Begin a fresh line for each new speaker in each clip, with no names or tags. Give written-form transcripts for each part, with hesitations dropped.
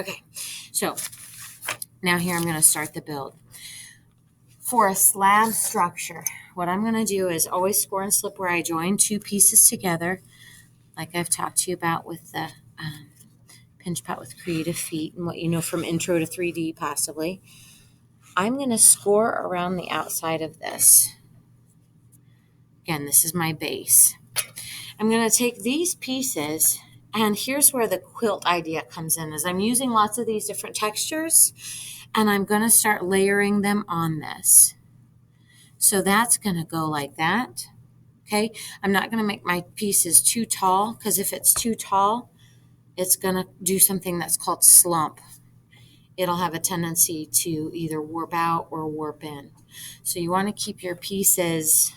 Okay, so now here I'm going to start the build. For a slab structure, what I'm going to do is always score and slip where I join two pieces together, like I've talked to you about with the pinch pot with creative feet and what you know from intro to 3D possibly. I'm going to score around the outside of this. Again, this is my base. I'm going to take these pieces, and here's where the quilt idea comes in, is I'm using lots of these different textures, and I'm going to start layering them on this. So that's going to go like that. Okay, I'm not going to make my pieces too tall, because if it's too tall, it's going to do something that's called slump. It'll have a tendency to either warp out or warp in. So you want to keep your pieces,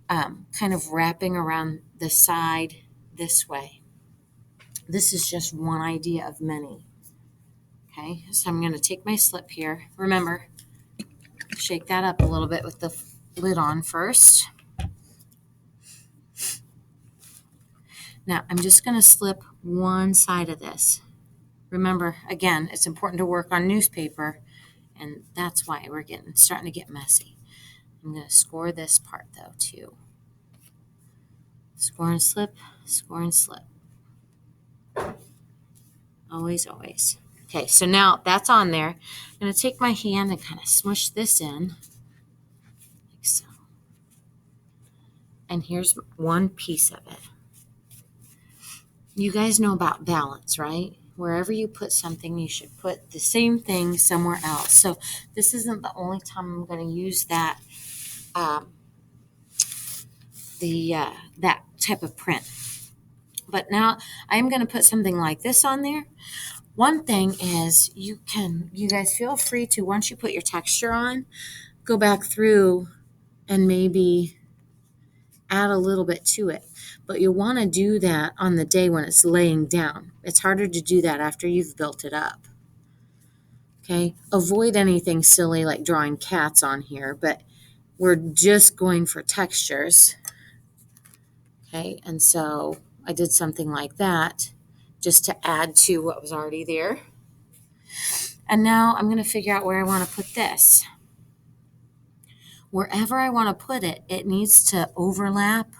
kind of wrapping around the side this way. This is just one idea of many. Okay, so I'm going to take my slip here. Remember, shake that up a little bit with the lid on first. Now I'm just going to slip one side of this. Remember, again, it's important to work on newspaper, and that's why we're starting to get messy. I'm going to score this part though too. Score and slip, score and slip. Always, always. Okay, so now that's on there. I'm going to take my hand and kind of smush this in, like so. And here's one piece of it. You guys know about balance, right? Wherever you put something, you should put the same thing somewhere else. So this isn't the only time I'm going to use that that type of print. But now I'm going to put something like this on there. One thing is you guys feel free to, once you put your texture on, go back through and maybe add a little bit to it. But you'll want to do that on the day when it's laying down. It's harder to do that after you've built it up. Okay, avoid anything silly like drawing cats on here, but we're just going for textures. Okay, and so I did something like that just to add to what was already there. And now I'm going to figure out where I want to put this. Wherever I want to put it, it needs to overlap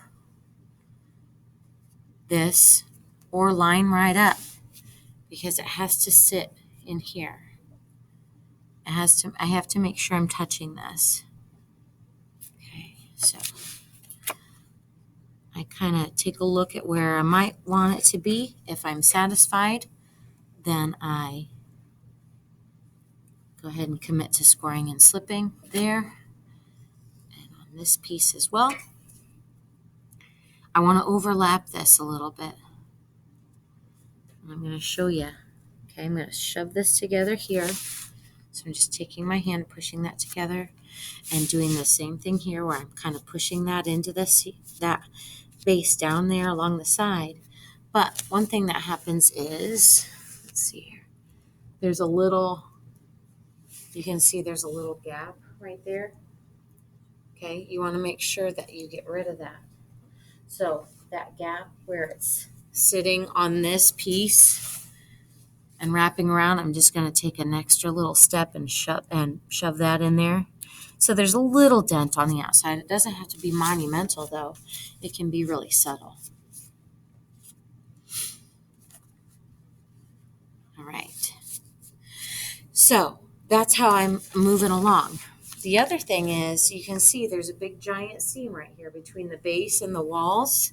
this or line right up, because it has to sit in here. I have to make sure I'm touching this. Okay, so I kind of take a look at where I might want it to be. If I'm satisfied, then I go ahead and commit to scoring and slipping there. And on this piece as well. I want to overlap this a little bit. I'm going to show you. Okay, I'm going to shove this together here. So I'm just taking my hand, pushing that together, and doing the same thing here where I'm kind of pushing that into that base down there along the side. But one thing that happens is, let's see here, there's a little, you can see there's a little gap right there. Okay, you want to make sure that you get rid of that. So that gap where it's sitting on this piece and wrapping around, I'm just going to take an extra little step and shove that in there. So there's a little dent on the outside. It doesn't have to be monumental though. It can be really subtle. All right. So that's how I'm moving along. The other thing is, you can see there's a big giant seam right here between the base and the walls.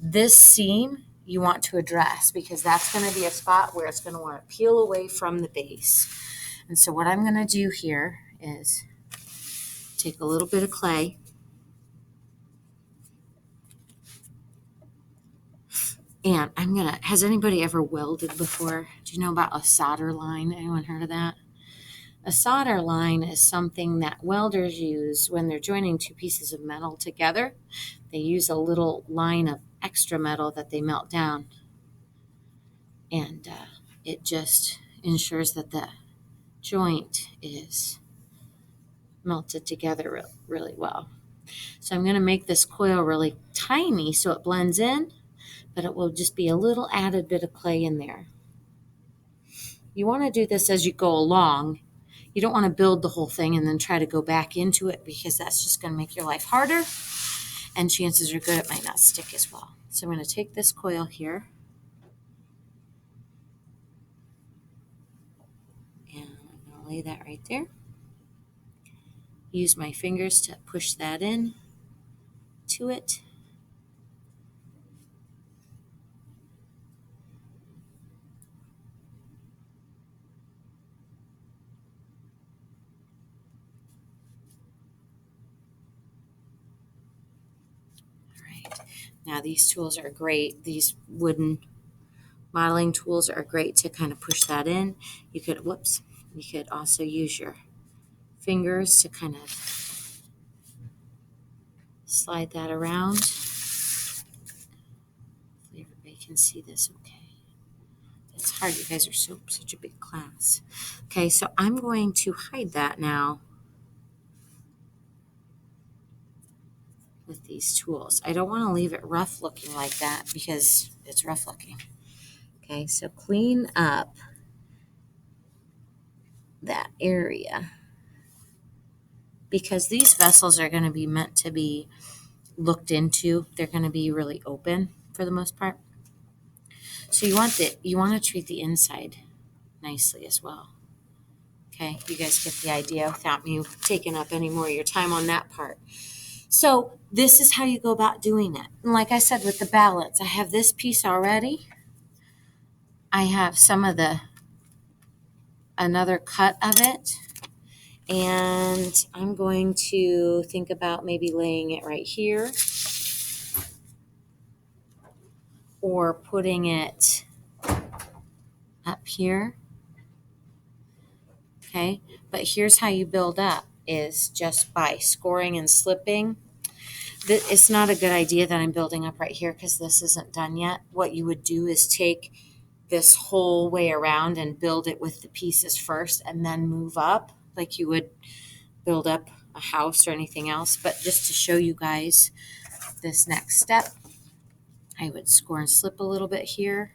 This seam you want to address, because that's going to be a spot where it's going to want to peel away from the base. And so what I'm going to do here is take a little bit of clay and has anybody ever welded before? Do you know about a solder line? Anyone heard of that? A solder line is something that welders use when they're joining two pieces of metal together. They use a little line of extra metal that they melt down. And it just ensures that the joint is melted together really well. So I'm going to make this coil really tiny so it blends in, but it will just be a little added bit of clay in there. You want to do this as you go along. You don't want to build the whole thing and then try to go back into it, because that's just going to make your life harder, and chances are good it might not stick as well. So I'm going to take this coil here, and I'm going to lay that right there. Use my fingers to push that in to it. All right. Now these tools are great. These wooden modeling tools are great to kind of push that in. You could, you could also use your fingers to kind of slide that around. Hopefully everybody can see this okay. It's hard, you guys are such a big class. Okay, so I'm going to hide that now with these tools. I don't want to leave it rough looking like that because it's rough looking. Okay, so clean up that area, because these vessels are going to be meant to be looked into. They're going to be really open for the most part. So you want to treat the inside nicely as well. Okay, you guys get the idea without me taking up any more of your time on that part. So this is how you go about doing it. And like I said, with the balance, I have this piece already. I have some of another cut of it. And I'm going to think about maybe laying it right here, or putting it up here. Okay, but here's how you build up, is just by scoring and slipping. It's not a good idea that I'm building up right here because this isn't done yet. What you would do is take this whole way around and build it with the pieces first, and then move up like you would build up a house or anything else. But just to show you guys this next step, I would score and slip a little bit here,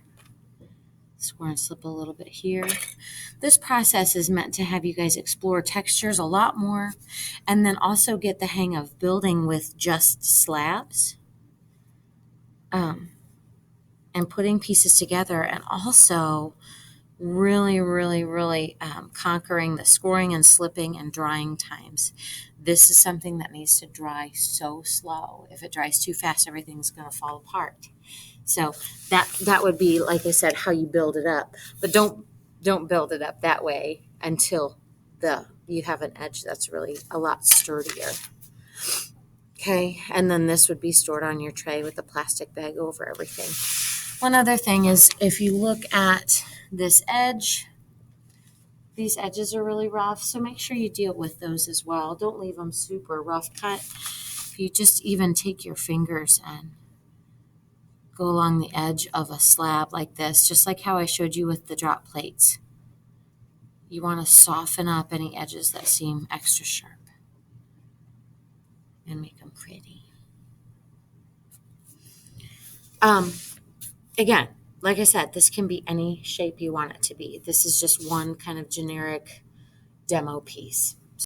score and slip a little bit here. This process is meant to have you guys explore textures a lot more, and then also get the hang of building with just slabs, and putting pieces together, and also really conquering the scoring and slipping and drying times. This is something that needs to dry so slow. If it dries too fast, everything's going to fall apart. So that would be, like I said, how you build it up. But don't build it up that way until you have an edge that's really a lot sturdier. Okay, and then this would be stored on your tray with a plastic bag over everything. One other thing is, if you look at this edge, these edges are really rough, so make sure you deal with those as well. Don't leave them super rough cut. If you just even take your fingers and go along the edge of a slab like this, just like how I showed you with the drop plates. You want to soften up any edges that seem extra sharp and make them pretty. Again, like I said, this can be any shape you want it to be. This is just one kind of generic demo piece.